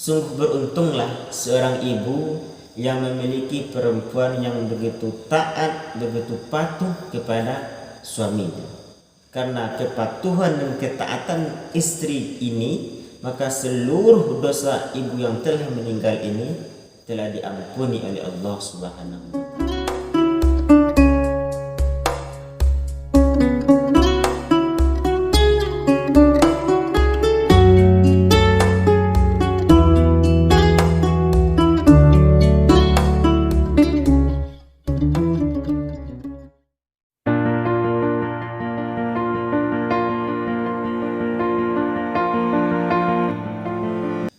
Sungguh beruntunglah seorang ibu yang memiliki perempuan yang begitu taat, begitu patuh kepada suaminya. Karena kepatuhan dan ketaatan istri ini, maka seluruh dosa ibu yang telah meninggal ini telah diampuni oleh Allah Subhanahu wa Ta'ala.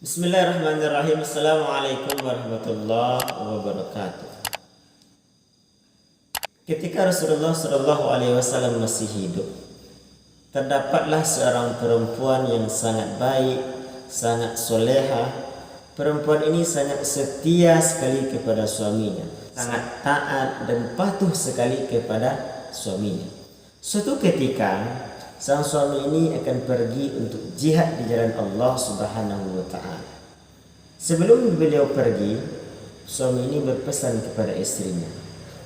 Bismillahirrahmanirrahim. Assalamualaikum warahmatullahi wabarakatuh. Ketika Rasulullah SAW masih hidup, terdapatlah seorang perempuan yang sangat baik, sangat soleha. Perempuan ini sangat setia sekali kepada suaminya, sangat taat dan patuh sekali kepada suaminya. Suatu ketika sang suami ini akan pergi untuk jihad di jalan Allah Subhanahu wa Ta'ala. Sebelum beliau pergi, suami ini berpesan kepada istrinya,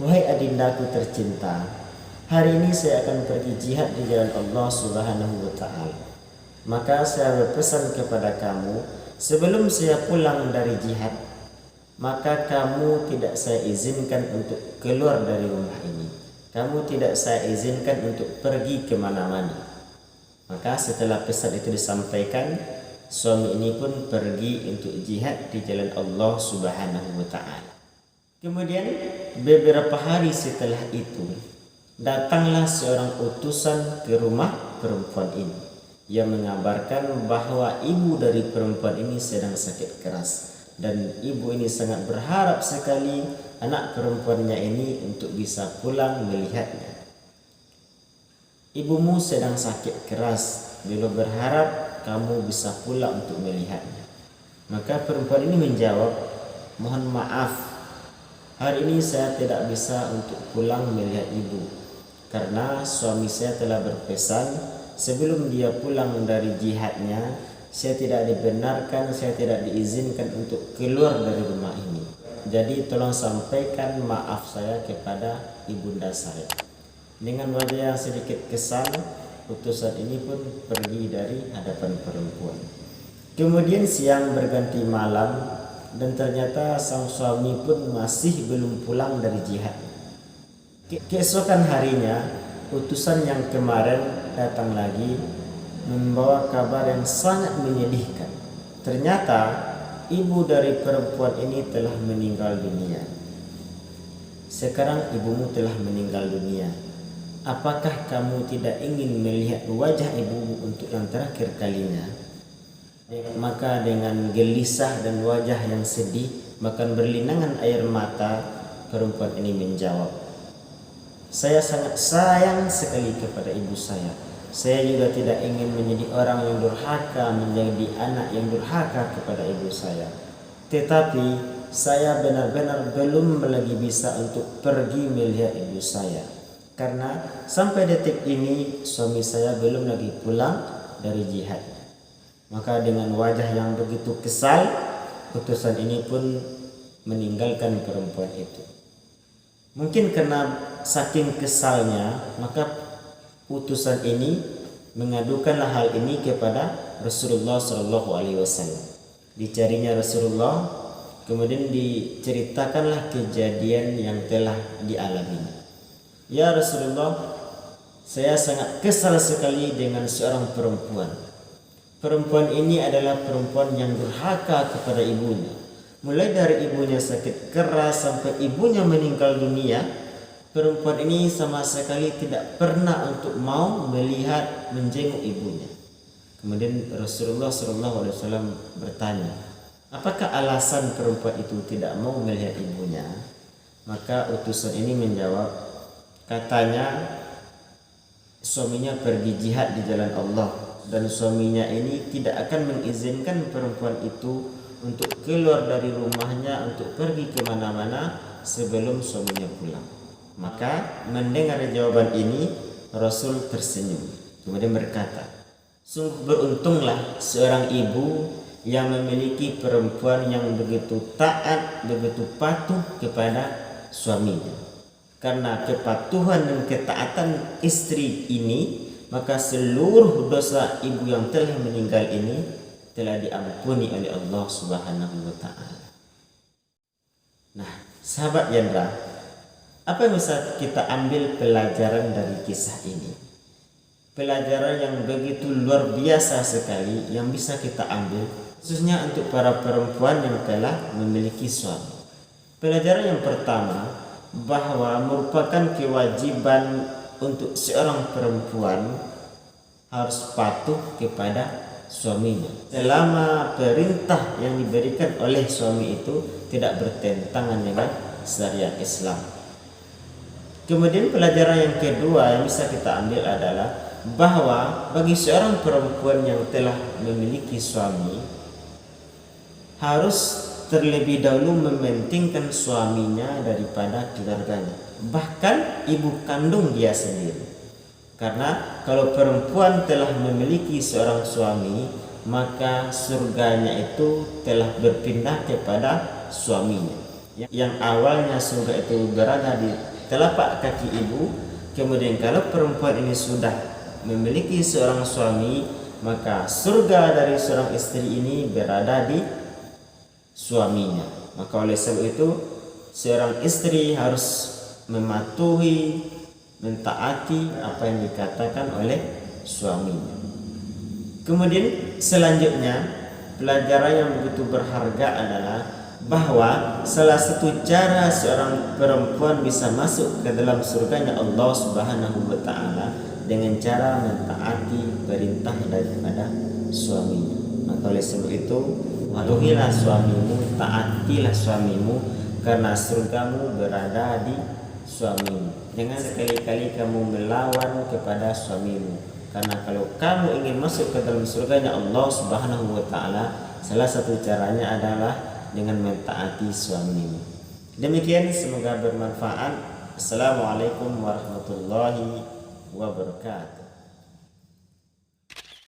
"Wahai adindaku tercinta, hari ini saya akan pergi jihad di jalan Allah Subhanahu wa Ta'ala. Maka saya berpesan kepada kamu, sebelum saya pulang dari jihad, maka kamu tidak saya izinkan untuk keluar dari rumah ini. Kamu tidak saya izinkan untuk pergi kemana-mana." Maka setelah pesan itu disampaikan, suami ini pun pergi untuk jihad di jalan Allah Subhanahu wa Ta'ala. Kemudian beberapa hari setelah itu, datanglah seorang utusan ke rumah perempuan ini yang mengabarkan bahwa ibu dari perempuan ini sedang sakit keras, dan ibu ini sangat berharap sekali anak perempuannya ini untuk bisa pulang melihatnya. "Ibumu sedang sakit keras, beliau berharap kamu bisa pulang untuk melihatnya." Maka perempuan ini menjawab, "Mohon maaf, hari ini saya tidak bisa untuk pulang melihat ibu, karena suami saya telah berpesan sebelum dia pulang dari jihadnya, saya tidak dibenarkan, saya tidak diizinkan untuk keluar dari rumah ini. Jadi tolong sampaikan maaf saya kepada ibunda saya." Dengan wajah yang sedikit kesal, utusan ini pun pergi dari hadapan perempuan. Kemudian siang berganti malam, dan ternyata sang suami pun masih belum pulang dari jihad. Keesokan harinya, utusan yang kemarin datang lagi membawa kabar yang sangat menyedihkan. Ternyata ibu dari perempuan ini telah meninggal dunia. "Sekarang ibumu telah meninggal dunia. Apakah kamu tidak ingin melihat wajah ibumu untuk yang terakhir kalinya?" Maka dengan gelisah dan wajah yang sedih, bahkan berlinangan air mata, perempuan ini menjawab, "Saya sangat sayang sekali kepada ibu saya. Saya juga tidak ingin menjadi orang yang durhaka, menjadi anak yang durhaka kepada ibu saya. Tetapi saya benar-benar belum lagi bisa untuk pergi melihat ibu saya, karena sampai detik ini suami saya belum lagi pulang dari jihad." Maka dengan wajah yang begitu kesal, utusan ini pun meninggalkan perempuan itu. Mungkin karena saking kesalnya, maka utusan ini mengadukanlah hal ini kepada Rasulullah SAW. Dicarinya Rasulullah, kemudian diceritakanlah kejadian yang telah dialaminya. "Ya Rasulullah, saya sangat kesal sekali dengan seorang perempuan. Perempuan ini adalah perempuan yang durhaka kepada ibunya. Mulai dari ibunya sakit keras sampai ibunya meninggal dunia, perempuan ini sama sekali tidak pernah untuk mau melihat, menjenguk ibunya." Kemudian Rasulullah SAW bertanya, "Apakah alasan perempuan itu tidak mau melihat ibunya?" Maka utusan ini menjawab, katanya suaminya pergi jihad di jalan Allah, dan suaminya ini tidak akan mengizinkan perempuan itu untuk keluar dari rumahnya untuk pergi kemana-mana sebelum suaminya pulang. Maka mendengar jawaban ini, Rasul tersenyum, kemudian berkata, "Sungguh beruntunglah seorang ibu yang memiliki perempuan yang begitu taat, begitu patuh kepada suaminya. Karena kepatuhan dan ketaatan istri ini, maka seluruh dosa ibu yang telah meninggal ini telah diampuni oleh Allah Subhanahu wa taala. Nah, sahabat Yandra, apa yang bisa kita ambil pelajaran dari kisah ini? Pelajaran yang begitu luar biasa sekali yang bisa kita ambil, khususnya untuk para perempuan yang telah memiliki suami. Pelajaran yang pertama, bahwa merupakan kewajiban untuk seorang perempuan harus patuh kepada suaminya selama perintah yang diberikan oleh suami itu tidak bertentangan dengan syariat Islam. Kemudian pelajaran yang kedua yang bisa kita ambil adalah bahwa bagi seorang perempuan yang telah memiliki suami harus terlebih dahulu mementingkan suaminya daripada keluarganya, bahkan ibu kandung dia sendiri. Karena kalau perempuan telah memiliki seorang suami, maka surganya itu telah berpindah kepada suaminya. Yang awalnya surga itu berada di telapak kaki ibu, kemudian kalau perempuan ini sudah memiliki seorang suami, maka surga dari seorang istri ini berada di suaminya. Maka oleh sebab itu seorang istri harus mematuhi, mentaati apa yang dikatakan oleh suaminya. Kemudian selanjutnya pelajaran yang begitu berharga adalah bahwa salah satu cara seorang perempuan bisa masuk ke dalam surganya Allah Subhanahu wa taala dengan cara mentaati perintah daripada suaminya. Maka oleh sebab itu patuhilah suamimu, taatilah suamimu, karena surgamu berada di suamimu. Jangan sekali-kali kamu melawan kepada suamimu, karena kalau kamu ingin masuk ke dalam surganya Allah Subhanahu wa taala, salah satu caranya adalah dengan mentaati suamimu. Demikian, semoga bermanfaat. Assalamualaikum warahmatullahi wabarakatuh.